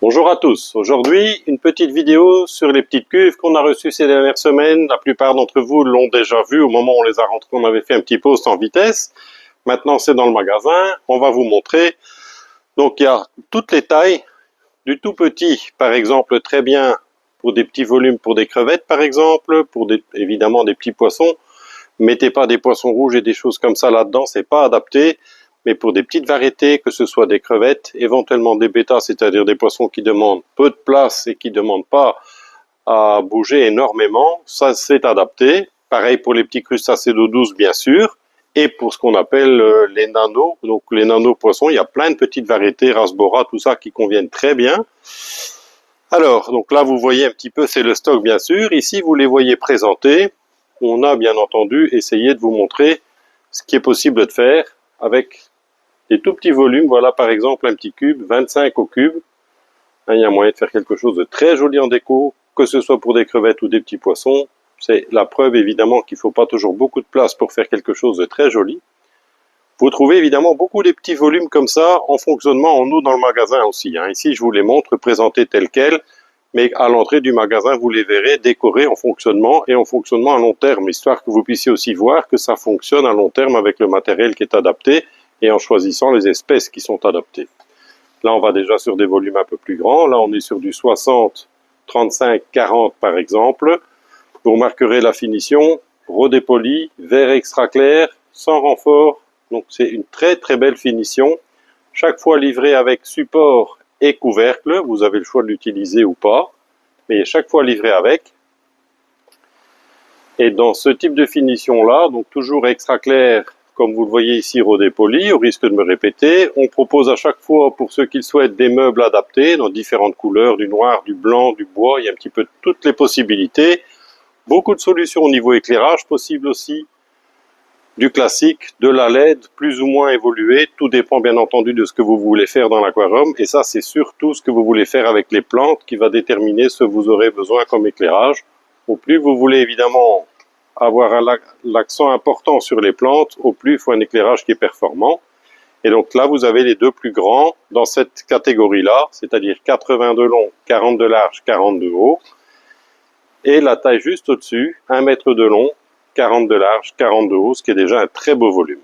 Bonjour à tous. Aujourd'hui, une petite vidéo sur les petites cuves qu'on a reçues ces dernières semaines. La plupart d'entre vous l'ont déjà vu au moment où on les a rentrées. On avait fait un petit post en vitesse. Maintenant, c'est dans le magasin. On va vous montrer. Donc, il y a toutes les tailles, du tout petit, par exemple, très bien pour des petits volumes, pour des crevettes, par exemple, pour évidemment des petits poissons. Mettez pas des poissons rouges et des choses comme ça là-dedans, c'est pas adapté. Mais pour des petites variétés, que ce soit des crevettes, éventuellement des bêtas, c'est-à-dire des poissons qui demandent peu de place et qui ne demandent pas à bouger énormément, ça c'est adapté. Pareil pour les petits crustacés d'eau douce, bien sûr. Et pour ce qu'on appelle les nanos, donc les nanos poissons, il y a plein de petites variétés, Rasbora, tout ça qui conviennent très bien. Alors, donc là vous voyez un petit peu, c'est le stock bien sûr. Ici vous les voyez présentés. On a bien entendu essayé de vous montrer ce qui est possible de faire avec des tout petits volumes. Voilà par exemple un petit cube, 25 au cube. Il y a moyen de faire quelque chose de très joli en déco, que ce soit pour des crevettes ou des petits poissons. C'est la preuve évidemment qu'il ne faut pas toujours beaucoup de place pour faire quelque chose de très joli. Vous trouvez évidemment beaucoup des petits volumes comme ça en fonctionnement en eau dans le magasin aussi. Ici je vous les montre présentés tels quels, mais à l'entrée du magasin vous les verrez décorés en fonctionnement et en fonctionnement à long terme, histoire que vous puissiez aussi voir que ça fonctionne à long terme avec le matériel qui est adapté et en choisissant les espèces qui sont adaptées. Là, on va déjà sur des volumes un peu plus grands. Là, on est sur du 60, 35, 40 par exemple. Vous remarquerez la finition, redépoli, verre extra clair, sans renfort. Donc, c'est une très très belle finition. Chaque fois livré avec support et couvercle. Vous avez le choix de l'utiliser ou pas. Mais chaque fois livré avec. Et dans ce type de finition-là, donc toujours extra clair, comme vous le voyez ici, redépoli, au risque de me répéter, on propose à chaque fois, pour ceux qui le souhaitent, des meubles adaptés dans différentes couleurs, du noir, du blanc, du bois, il y a un petit peu toutes les possibilités. Beaucoup de solutions au niveau éclairage possible aussi, du classique, de la LED, plus ou moins évolué, tout dépend bien entendu de ce que vous voulez faire dans l'aquarium, et ça c'est surtout ce que vous voulez faire avec les plantes qui va déterminer ce que vous aurez besoin comme éclairage. Au plus vous voulez évidemment avoir l'accent important sur les plantes, au plus il faut un éclairage qui est performant. Et donc là, vous avez les deux plus grands dans cette catégorie-là, c'est-à-dire 80 de long, 40 de large, 40 de haut. Et la taille juste au-dessus, 1 mètre de long, 40 de large, 40 de haut, ce qui est déjà un très beau volume.